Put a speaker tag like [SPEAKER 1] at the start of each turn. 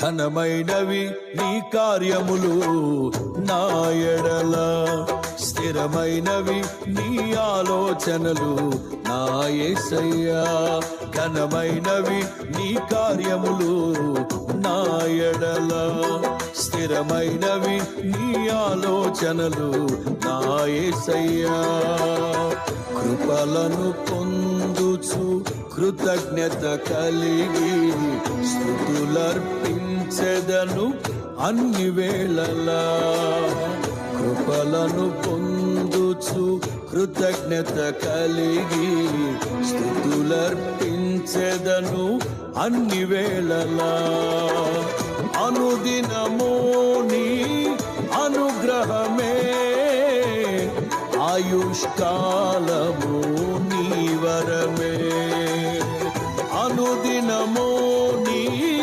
[SPEAKER 1] ఘనమైనవి నీ కార్యములు నా ఎడల, స్థిరమైనవి నీ ఆలోచనలు నా యేసయ్యా. ఘనమైనవి నీ కార్యములు నా ఎడల, స్థిరమైనవి నీ ఆలోచనలు నా యేసయ్యా. కృపలను పొందుచు కృతజ్ఞత కలిగి స్తుతులర్పించెదను అన్ని వేళలా. కృపలను పొందుచు కృతజ్ఞత కలిగి స్తుతులర్పించెదను అన్ని వేళలా. అనుదినము నీ అనుగ్రహమే ఆయుష్కాలము